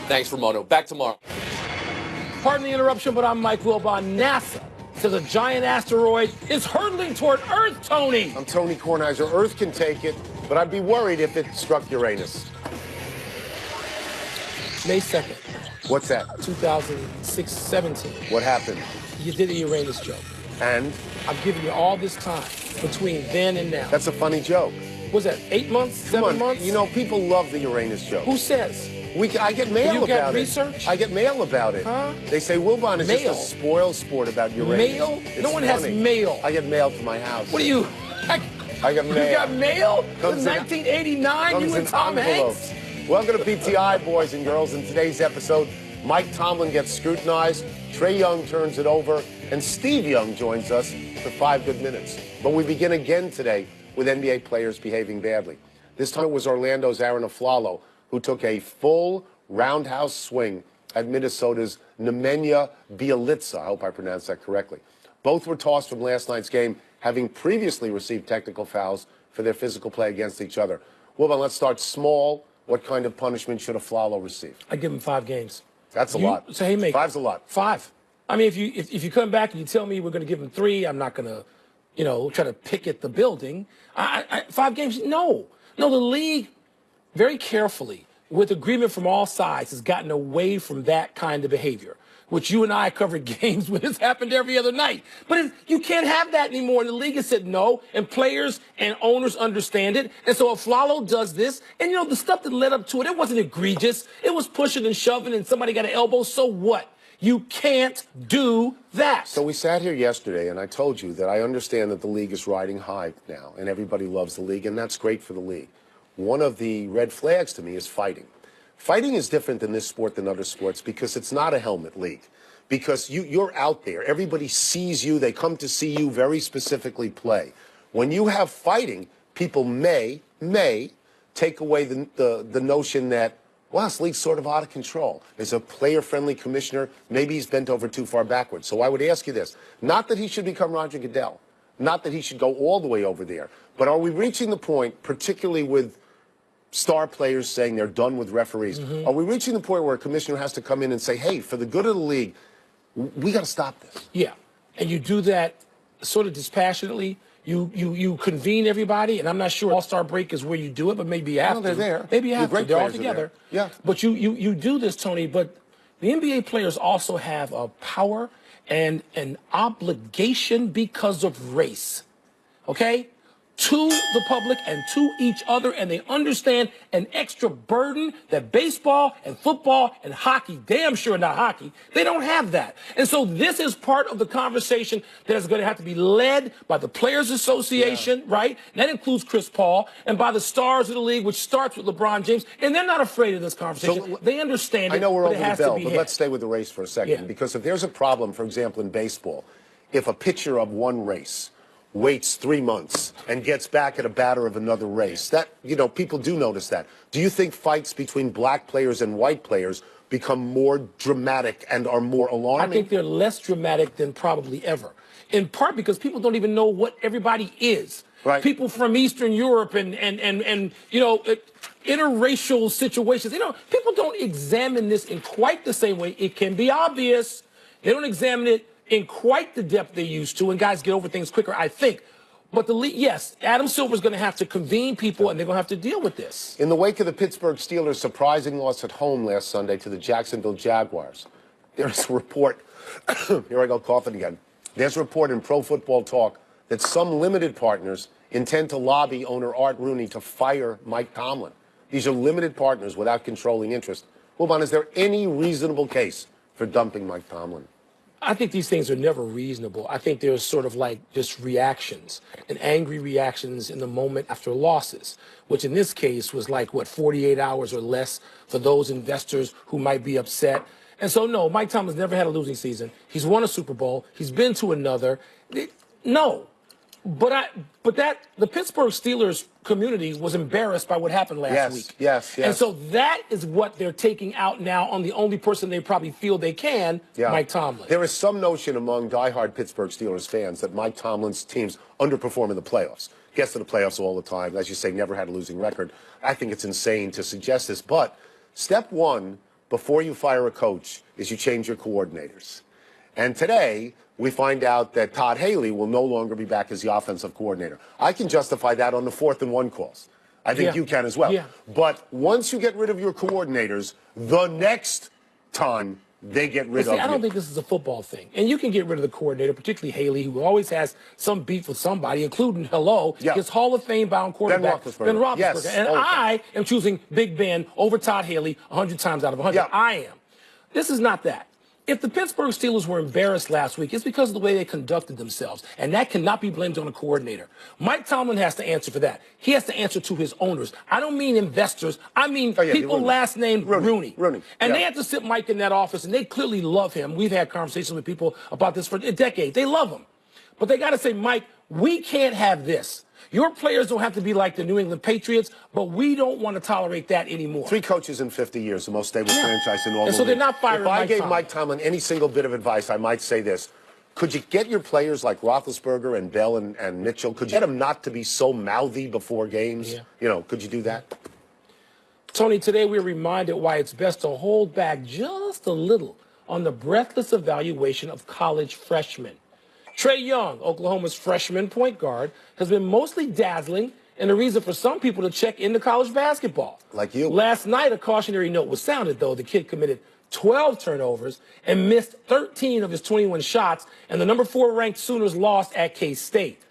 Thanks, Ramoto. Back tomorrow. Pardon the interruption, but I'm Mike Wilbon. NASA says a giant asteroid is hurtling toward Earth, Tony. I'm Tony Kornheiser. Earth can take it, but I'd be worried if it struck Uranus. May 2nd. What's that? 2017. What happened? You did a Uranus joke. And? I've given you all this time between then and now. That's a funny joke. Was that 8 months, 7 months? You know, people love the Uranus joke. Who says? I get mail you about got it. research? I get mail about it. Huh? They say Wilbon is just a spoil sport about Uranus. Mail? It's no one funny. has mail. I get mail to my house. What are you? I got mail. You got mail? Comes In 1989, you and Tom Hanks? Welcome to PTI, boys and girls. In today's episode, Mike Tomlin gets scrutinized, Trae Young turns it over, and Steve Young joins us for 5 good minutes. But we begin again today with NBA players behaving badly. This time it was Orlando's Aaron Aflalo who took a full roundhouse swing at Minnesota's Nemanja Bjelica. I hope I pronounced that correctly. Both were tossed from last night's game, having previously received technical fouls for their physical play against each other. Wilbon, let's start small. What kind of punishment should Aflalo receive? I give him 5 games. That's a lot. So, hey, mate. 5's a lot. 5. I mean, if you come back and you tell me we're going to give him 3, I'm not going to, try to picket the building. 5 games, no. No, the league, very carefully, with agreement from all sides, has gotten away from that kind of behavior, which you and I covered games when it's happened every other night. But you can't have that anymore. And the league has said no, and players and owners understand it. And so Aflalo does this. And, the stuff that led up to it, it wasn't egregious. It was pushing and shoving, and somebody got an elbow. So what? You can't do that. So we sat here yesterday, and I told you that I understand that the league is riding high now, and everybody loves the league, and that's great for the league. One of the red flags to me is fighting. Fighting is different in this sport than other sports because it's not a helmet league. Because you're out there. Everybody sees you. They come to see you very specifically play. When you have fighting, people may take away the notion that, wow, this league's sort of out of control. There's a player-friendly commissioner. Maybe he's bent over too far backwards. So I would ask you this. Not that he should become Roger Goodell. Not that he should go all the way over there. But are we reaching the point, particularly with star players saying they're done with referees, are we reaching the point where a commissioner has to come in and say, hey, for the good of the league, we got to stop this? Yeah. And you do that sort of dispassionately. You convene everybody, and I'm not sure All-Star break is where you do it, but maybe you have to. They're there. Maybe you have to. They're all together. Yeah. But you do this, Tony, but the NBA players also have a power and an obligation because of race, okay, to the public and to each other, and they understand an extra burden that baseball and football and hockey, damn sure not hockey, they don't have that. And so this is part of the conversation that is going to have to be led by the Players Association, right? And that includes Chris Paul, and by the stars of the league, which starts with LeBron James. And they're not afraid of this conversation. So, they understand it. I know we're over the bell, but let's stay with the race for a second. Because if there's a problem, for example, in baseball, if a pitcher of one race waits 3 months and gets back at a batter of another race, that, people do notice that. Do you think fights between black players and white players become more dramatic and are more alarming? I think they're less dramatic than probably ever, in part because people don't even know what everybody is. Right. People from Eastern Europe and interracial situations, people don't examine this in quite the same way. It can be obvious. They don't examine it in quite the depth they used to, and guys get over things quicker, I think. But the league, yes, Adam Silver's going to have to convene people, and they're going to have to deal with this. In the wake of the Pittsburgh Steelers' surprising loss at home last Sunday to the Jacksonville Jaguars, there's a report, here I go coughing again, there's a report in Pro Football Talk that some limited partners intend to lobby owner Art Rooney to fire Mike Tomlin. These are limited partners without controlling interest. Wilbon, is there any reasonable case for dumping Mike Tomlin? I think these things are never reasonable. I think there's sort of like just reactions and angry reactions in the moment after losses, which in this case was like, 48 hours or less for those investors who might be upset. And so, no, Mike Tomlin's never had a losing season. He's won a Super Bowl. He's been to another. No. But the Pittsburgh Steelers community was embarrassed by what happened last week. Yes. And so that is what they're taking out now on the only person they probably feel they can, Mike Tomlin. There is some notion among diehard Pittsburgh Steelers fans that Mike Tomlin's teams underperform in the playoffs. Gets to the playoffs all the time. As you say, never had a losing record. I think it's insane to suggest this. But step one before you fire a coach is you change your coordinators. And today, we find out that Todd Haley will no longer be back as the offensive coordinator. I can justify that on the 4th and 1 calls. I think you can as well. Yeah. But once you get rid of your coordinators, the next time they get rid of you. I don't think this is a football thing. And you can get rid of the coordinator, particularly Haley, who always has some beef with somebody, including, his Hall of Fame-bound quarterback, Ben Roethlisberger. Yes, and I am choosing Big Ben over Todd Haley 100 times out of 100. Yeah. I am. This is not that. If the Pittsburgh Steelers were embarrassed last week, it's because of the way they conducted themselves, and that cannot be blamed on a coordinator. Mike Tomlin has to answer for that. He has to answer to his owners. I don't mean investors. I mean people last named Rooney. And they have to sit Mike in that office, and they clearly love him. We've had conversations with people about this for a decade. They love him. But they got to say, Mike, we can't have this. Your players don't have to be like the New England Patriots, but we don't want to tolerate that anymore. 3 coaches in 50 years, the most stable franchise in all the league. So they're not firing If I gave Mike Tomlin any single bit of advice, I might say this. Could you get your players like Roethlisberger and Bell and Mitchell, could you get them not to be so mouthy before games? Yeah. Could you do that? Tony, today we're reminded why it's best to hold back just a little on the breathless evaluation of college freshmen. Trae Young, Oklahoma's freshman point guard, has been mostly dazzling and a reason for some people to check into college basketball. Like you. Last night, a cautionary note was sounded, though. The kid committed 12 turnovers and missed 13 of his 21 shots, and the number 4 ranked Sooners lost at K-State.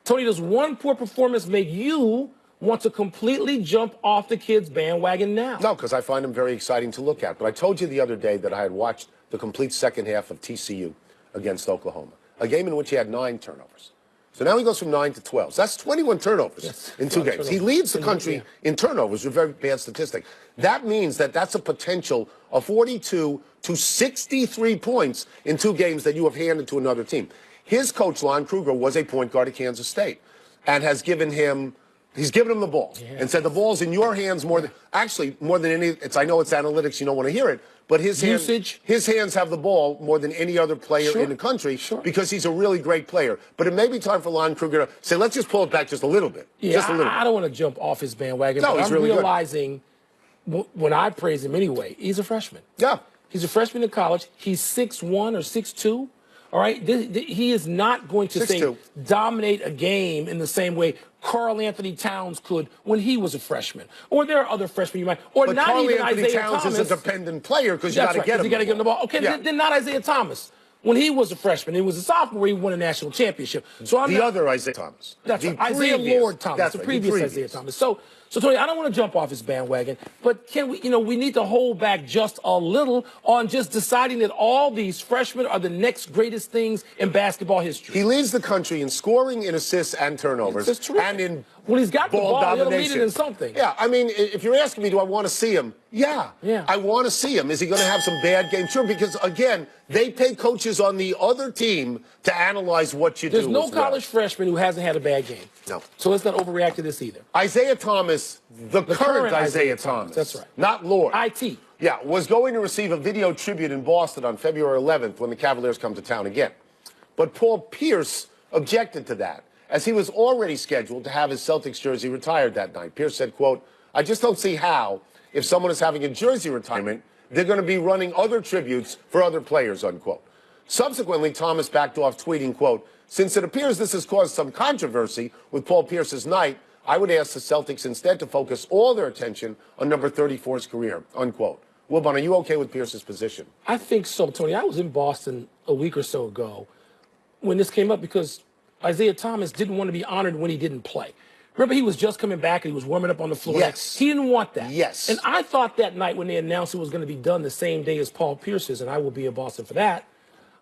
Tony, does one poor performance make you want to completely jump off the kid's bandwagon now? No, because I find him very exciting to look at. But I told you the other day that I had watched the complete second half of TCU against Oklahoma, a game in which he had 9 turnovers. So now he goes from 9 to 12. So that's 21 turnovers in 2 games. He leads the country in turnovers, a very bad statistic. That means that that's a potential of 42 to 63 points in 2 games that you have handed to another team. His coach, Lon Kruger, was a point guard at Kansas State and has given him the ball and said the ball's in your hands more than any. I know it's analytics, you don't want to hear it, but his hands have the ball more than any other player in the country because he's a really great player. But it may be time for Lon Kruger to say, let's just pull it back just a little bit. I don't want to jump off his bandwagon. No, but he's I'm really realizing when I praise him anyway, he's a freshman. Yeah. He's a freshman in college. He's 6'1" or 6'2". All right, he is not going to dominate a game in the same way Karl Anthony Towns could when he was a freshman, or there are other freshmen you might, or but not Karl even Anthony Isaiah Towns Thomas is a dependent player because you got to get him. You got to get him the ball. Okay, then not Isaiah Thomas. When he was a freshman, he was a sophomore. He won a national championship. So other Isaiah Thomas. That's right, Isaiah Lord Thomas, that's the previous Isaiah Thomas. So Tony, I don't want to jump off his bandwagon, but can we? We need to hold back just a little on just deciding that all these freshmen are the next greatest things in basketball history. He leads the country in scoring, in assists, and turnovers, and in when he's got ball the ball, domination. He'll lead it in something. Yeah, I mean, if you're asking me, do I want to see him? Yeah. I want to see him. Is he going to have some bad games? Sure, because, again, they pay coaches on the other team to analyze what you do. There's no college freshman who hasn't had a bad game. No. So let's not overreact to this either. Isaiah Thomas, the current Isaiah Thomas. That's right. Not Lord. IT. Yeah, was going to receive a video tribute in Boston on February 11th when the Cavaliers come to town again. But Paul Pierce objected to that, as he was already scheduled to have his Celtics jersey retired that night. Pierce said, quote, "I just don't see how, if someone is having a jersey retirement, they're going to be running other tributes for other players," unquote. Subsequently, Thomas backed off, tweeting, quote, "Since it appears this has caused some controversy with Paul Pierce's night, I would ask the Celtics instead to focus all their attention on number 34's career," unquote. Wilbon, are you okay with Pierce's position? I think so, Tony. I was in Boston a week or so ago when this came up because Isaiah Thomas didn't want to be honored when he didn't play. Remember, he was just coming back and he was warming up on the floor. Yes. He didn't want that. Yes. And I thought that night when they announced it was going to be done the same day as Paul Pierce's, and I will be in Boston for that,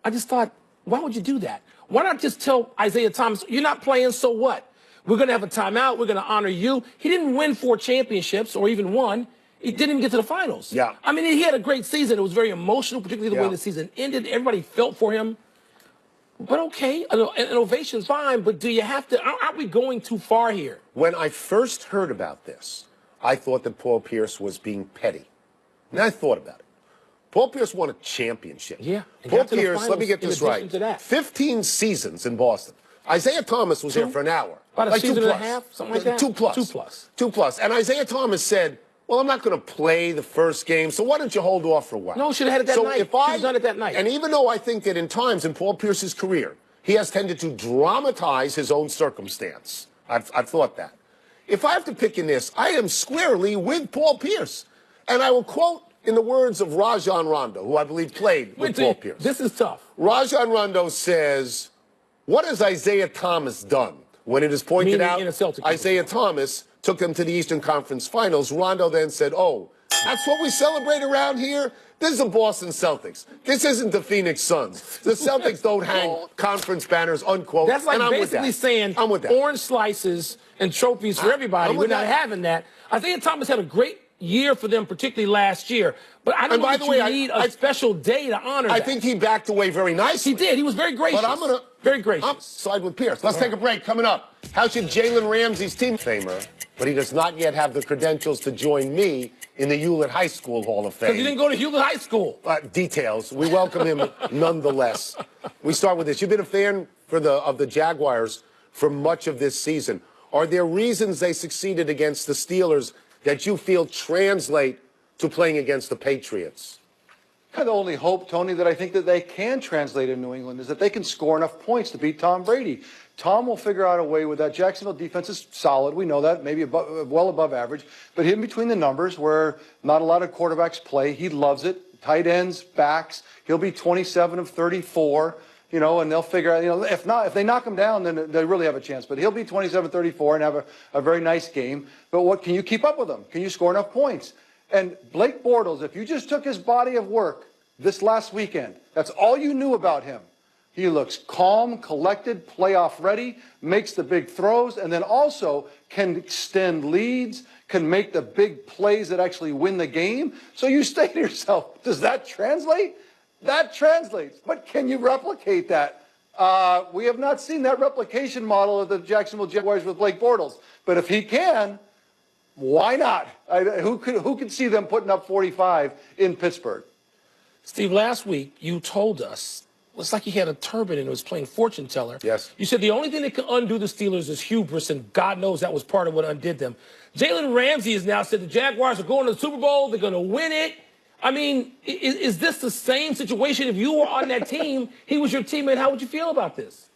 I just thought, why would you do that? Why not just tell Isaiah Thomas, you're not playing, so what? We're going to have a timeout. We're going to honor you. He didn't win 4 championships or even 1. He didn't even get to the finals. Yeah. I mean, he had a great season. It was very emotional, particularly the way the season ended. Everybody felt for him. But okay, an ovation's fine, but do you have to, aren't we going too far here? When I first heard about this, I thought that Paul Pierce was being petty. And I thought about it. Paul Pierce won a championship. Yeah. Paul Pierce, let me get this right, 15 seasons in Boston. Isaiah Thomas was here for an hour. About a season and a half, something like that? 2 plus. 2 plus. 2 plus. And Isaiah Thomas said, Well, I'm not going to play the first game, so why don't you hold off for a while? No, should have had it that so night. If I, should have done it that night. And even though I think that in times in Paul Pierce's career, he has tended to dramatize his own circumstance. I've thought that. If I have to pick in this, I am squarely with Paul Pierce. And I will quote in the words of Rajon Rondo, who I believe played with Paul Pierce. This is tough. Rajon Rondo says, what has Isaiah Thomas done? When it is pointed out, Isaiah Thomas took them to the Eastern Conference Finals. Rondo then said, oh, that's what we celebrate around here? This is the Boston Celtics. This isn't the Phoenix Suns. The Celtics don't hang conference banners, unquote. That's like basically saying orange slices and trophies for everybody. We're not having that. Isaiah Thomas had a great year for them, particularly last year. But I don't know if you need a special day to honor that. I think he backed away very nicely. He did. He was very gracious. But I'm going to... Very gracious. Side with Pierce. Let's take a break. Coming up, how should Jalen Ramsey's team famer, but he does not yet have the credentials to join me in the Hewlett High School Hall of Fame? Because he didn't go to Hewlett High School. Details. We welcome him nonetheless. We start with this. You've been a fan of the Jaguars for much of this season. Are there reasons they succeeded against the Steelers that you feel translate to playing against the Patriots? The only hope, Tony, that I think that they can translate in New England is that they can score enough points to beat Tom Brady. Tom will figure out a way with that. Jacksonville defense is solid. We know that, maybe well above average. But in between the numbers where not a lot of quarterbacks play, he loves it. Tight ends, backs. He'll be 27 of 34, and they'll figure out, if they knock him down, then they really have a chance. But he'll be 27-34 and have a very nice game. But what can you keep up with him? Can you score enough points? And Blake Bortles, if you just took his body of work this last weekend, that's all you knew about him. He looks calm, collected, playoff ready, makes the big throws, and then also can extend leads, can make the big plays that actually win the game. So you say to yourself, does that translate? That translates. But can you replicate that? We have not seen that replication model of the Jacksonville Jaguars with Blake Bortles. But if he can, why not? Who could see them putting up 45 in Pittsburgh? Steve, last week you told us, it's like he had a turban and was playing fortune teller. Yes. You said the only thing that could undo the Steelers is hubris, and God knows that was part of what undid them. Jalen Ramsey has now said the Jaguars are going to the Super Bowl. They're going to win it. I mean, is this the same situation? If you were on that team, he was your teammate, how would you feel about this?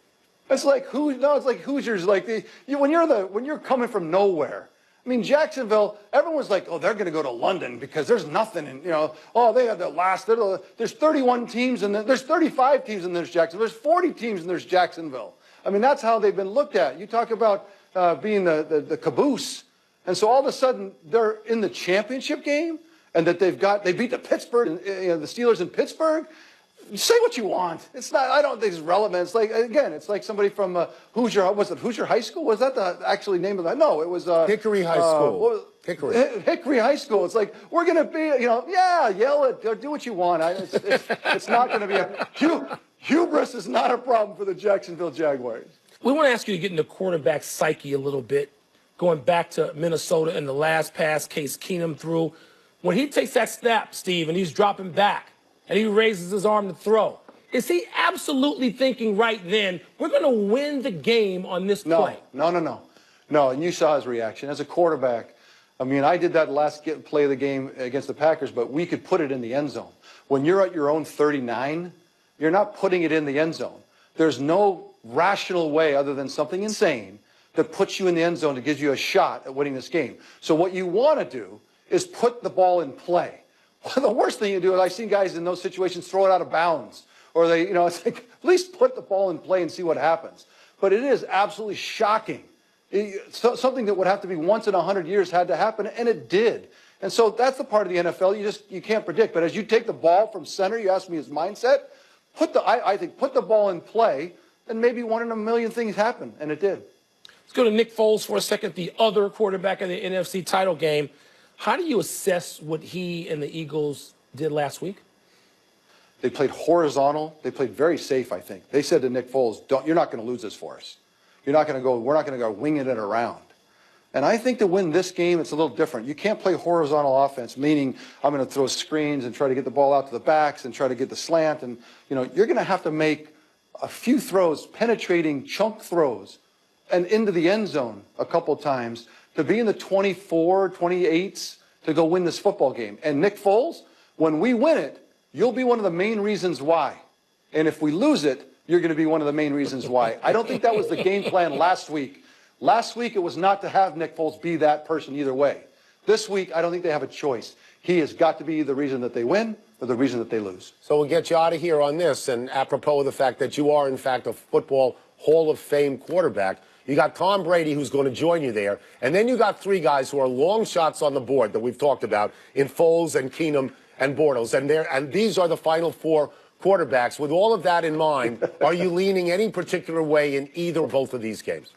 It's like it's like Hoosiers. When you're coming from nowhere. I mean, Jacksonville, everyone's like, oh, they're going to go to London because there's nothing, they have the last, there's 31 teams and there's 35 teams and there's Jacksonville. There's 40 teams and there's Jacksonville. I mean, that's how they've been looked at. You talk about being the caboose. And so all of a sudden they're in the championship game and that they beat the Pittsburgh, the Steelers in Pittsburgh. Say what you want. It's not. I don't think it's relevant. It's like, again, it's like somebody from Hoosier. Was it Hoosier High School? Was that the actually name of that? No, it was Hickory High School. Hickory High School. It's like we're gonna be, yell it, do what you want. It's not gonna be hubris is not a problem for the Jacksonville Jaguars. We want to ask you to get into quarterback psyche a little bit, going back to Minnesota and the last pass Case Keenum threw. When he takes that snap, Steve, and he's dropping back, and he raises his arm to throw, is he absolutely thinking right then, we're going to win the game on this play? No, and you saw his reaction. As a quarterback, I mean, I did that last play of the game against the Packers, but we could put it in the end zone. When you're at your own 39, you're not putting it in the end zone. There's no rational way other than something insane that puts you in the end zone that gives you a shot at winning this game. So what you want to do is put the ball in play. The worst thing you do is I've seen guys in those situations throw it out of bounds. Or they, it's like, at least put the ball in play and see what happens. But it is absolutely shocking. Something that would have to be once in 100 years had to happen, and it did. And so that's the part of the NFL you can't predict. But as you take the ball from center, you ask me his mindset, I think put the ball in play, and maybe one in a million things happen, and it did. Let's go to Nick Foles for a second, the other quarterback in the NFC title game. How do you assess what he and the Eagles did last week? They played horizontal. They played very safe, I think. They said to Nick Foles, you're not going to lose this for us. We're not going to go winging it around. And I think to win this game, it's a little different. You can't play horizontal offense, meaning I'm going to throw screens and try to get the ball out to the backs and try to get the slant. And, you're going to have to make a few throws, penetrating chunk throws, and into the end zone a couple times to be in the 24, 28s to go win this football game. And Nick Foles, when we win it, you'll be one of the main reasons why. And if we lose it, you're going to be one of the main reasons why. I don't think that was the game plan last week. Last week, it was not to have Nick Foles be that person either way. This week, I don't think they have a choice. He has got to be the reason that they win or the reason that they lose. So we'll get you out of here on this. And apropos of the fact that you are, in fact, a football Hall of Fame quarterback, you got Tom Brady, who's going to join you there. And then you got three guys who are long shots on the board that we've talked about in Foles and Keenum and Bortles. And these are the final four quarterbacks. With all of that in mind, are you leaning any particular way in either or both of these games?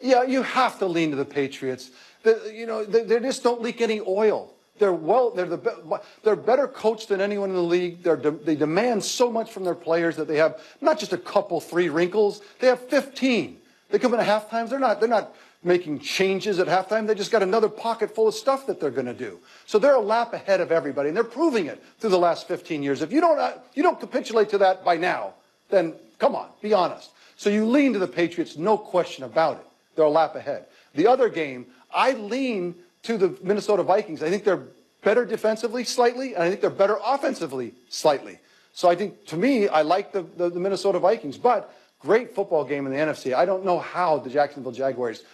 Yeah, you have to lean to the Patriots. They just don't leak any oil. They're better coached than anyone in the league. They demand so much from their players that they have not just a couple, 3 wrinkles. They have 15. They come in at halftime. They're not making changes at halftime. They just got another pocket full of stuff that they're going to do. So they're a lap ahead of everybody, and they're proving it through the last 15 years. If you don't capitulate to that by now, then come on, be honest. So you lean to the Patriots, no question about it. They're a lap ahead. The other game, I lean to the Minnesota Vikings. I think they're better defensively slightly, and I think they're better offensively slightly. So I think, to me, I like the Minnesota Vikings. But great football game in the NFC. I don't know how the Jacksonville Jaguars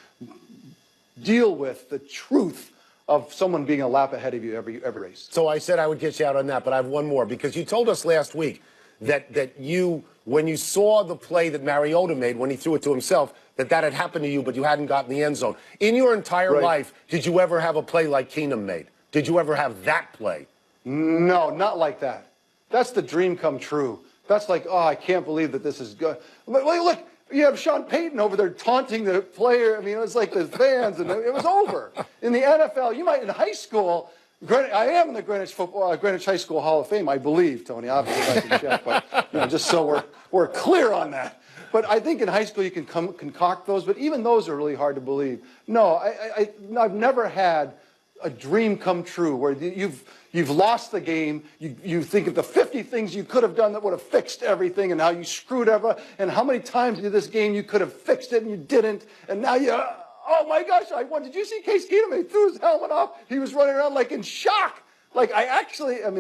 deal with the truth of someone being a lap ahead of you every race. So I said I would get you out on that, but I have one more, because you told us last week that you, when you saw the play that Mariota made when he threw it to himself, that had happened to you, but you hadn't gotten the end zone. In your entire life, did you ever have a play like Keenum made? Did you ever have that play? No, not like that. That's the dream come true. That's like, oh, I can't believe that this is good. Look, you have Sean Payton over there taunting the player. I mean, it was like the fans, and it was over. In the NFL, you might, in high school, I am in the Greenwich High School Hall of Fame, I believe, Tony. Obviously, I can check, but just so we're clear on that. But I think in high school you can concoct those, but even those are really hard to believe. No, I've never had a dream come true where you've lost the game. You think of the 50 things you could have done that would have fixed everything, and how you screwed ever, and how many times in this game you could have fixed it and you didn't, and now oh my gosh, I won. Did you see Case Keenum? He threw his helmet off. He was running around like in shock. Like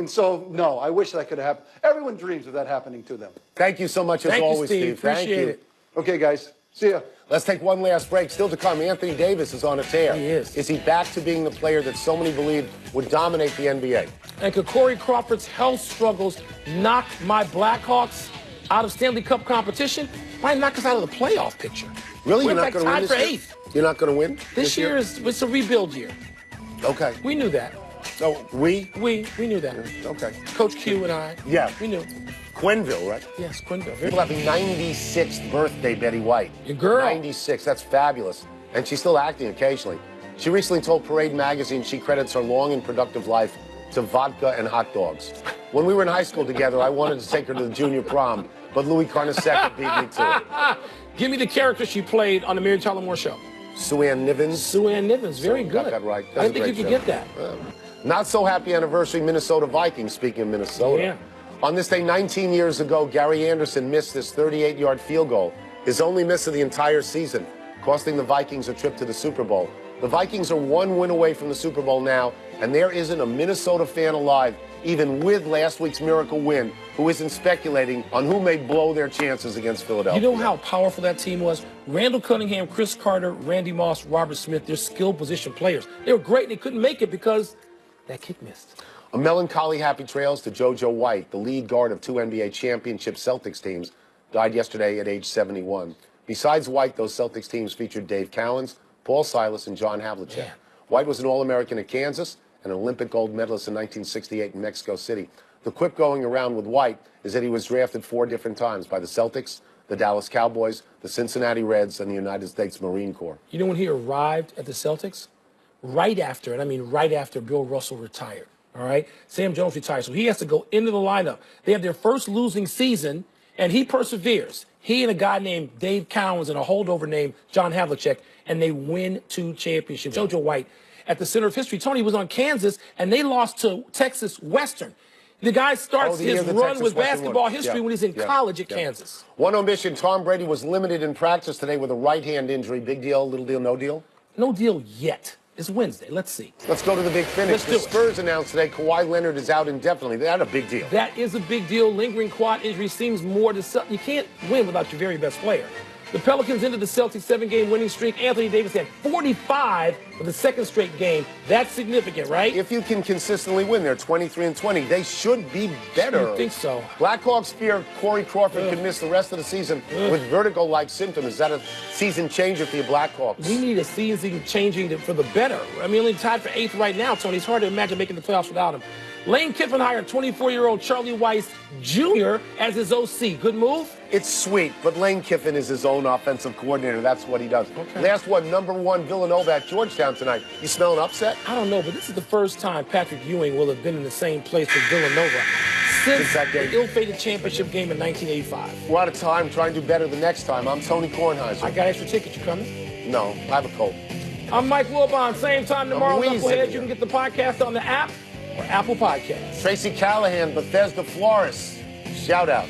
so no, I wish that could have happened. Everyone dreams of that happening to them. Thank you so much as always, Steve. Appreciate it. Okay, guys. See ya. Let's take one last break. Still to come, Anthony Davis is on a tear. He is. Is he back to being the player that so many believed would dominate the NBA? And could Corey Crawford's health struggles knock my Blackhawks out of Stanley Cup competition? Might knock us out of the playoff picture. Really? We're You're not going to win tied this for year? 8th. You're not going to win This year it's a rebuild year. Okay. We knew that. So we knew that. Okay. Coach Q and I. Yeah. We knew. Quenville, right? Yes, Quenville. People happy 96th birthday, Betty White. Your girl. 96. That's fabulous. And she's still acting occasionally. She recently told Parade magazine she credits her long and productive life to vodka and hot dogs. When we were in high school together, I wanted to take her to the junior prom, but Louis Carnesecca beat me to it. Give me the character she played on the Mary Tyler Moore Show. Sue Ann Nivens. Sue Ann Nivens. Very good. Got that right. I didn't think you could get that. Not so happy anniversary, Minnesota Vikings, speaking of Minnesota. Yeah. On this day 19 years ago, Gary Anderson missed this 38-yard field goal, his only miss of the entire season, costing the Vikings a trip to the Super Bowl. The Vikings are 1 win away from the Super Bowl now, and there isn't a Minnesota fan alive, even with last week's miracle win, who isn't speculating on who may blow their chances against Philadelphia. You know how powerful that team was? Randall Cunningham, Chris Carter, Randy Moss, Robert Smith, they're skilled position players. They were great, and they couldn't make it because that kick missed. A melancholy happy trails to JoJo White, the lead guard of 2 NBA championship Celtics teams, died yesterday at age 71. Besides White, those Celtics teams featured Dave Cowens, Paul Silas, and John Havlicek. Yeah. White was an All-American at Kansas and an Olympic gold medalist in 1968 in Mexico City. The quip going around with White is that he was drafted 4 different times by the Celtics, the Dallas Cowboys, the Cincinnati Reds, and the United States Marine Corps. You know when he arrived at the Celtics? Right after, and I mean right after Bill Russell retired. All right? Sam Jones retired, so he has to go into the lineup. They have their first losing season, and he perseveres. He and a guy named Dave Cowens and a holdover named John Havlicek, and they win 2 championships. Yeah. JoJo White, at the center of history. Tony was on Kansas, and they lost to Texas Western. The guy starts his run with basketball history when he's in college at Kansas. One omission, Tom Brady was limited in practice today with a right hand injury. Big deal, little deal, no deal? No deal yet. It's Wednesday. Let's see. Let's go to the big finish. Let's The do it. Spurs announced today Kawhi Leonard is out indefinitely. That's a big deal. That is a big deal. Lingering quad injury seems more to... You can't win without your very best player. The Pelicans ended the Celtics' 7-game winning streak. Anthony Davis had 45 for the second straight game. That's significant, right? If you can consistently win, they're 23-20. They should be better. I think so. Blackhawks fear Corey Crawford could miss the rest of the season with vertigo-like symptoms. Is that a season changer for your Blackhawks? We need a season changing for the better. I mean, only tied for 8th right now, Tony. It's hard to imagine making the playoffs without him. Lane Kiffin hired 24-year-old Charlie Weiss Jr. as his OC. Good move? It's sweet, but Lane Kiffin is his own offensive coordinator. That's what he does. Okay. Last one, #1 Villanova at Georgetown tonight. You smell an upset? I don't know, but this is the first time Patrick Ewing will have been in the same place with Villanova since that game. the ill-fated championship game in 1985. We're out of time. Try and do better the next time. I'm Tony Kornheiser. I got extra tickets. You coming? No, I have a cold. I'm Mike Wilbon. Same time tomorrow. wheezing Knuckleheads. here. You can get the podcast on the app or Apple Podcasts. Tracy Callahan, Bethesda Flores. Shout out.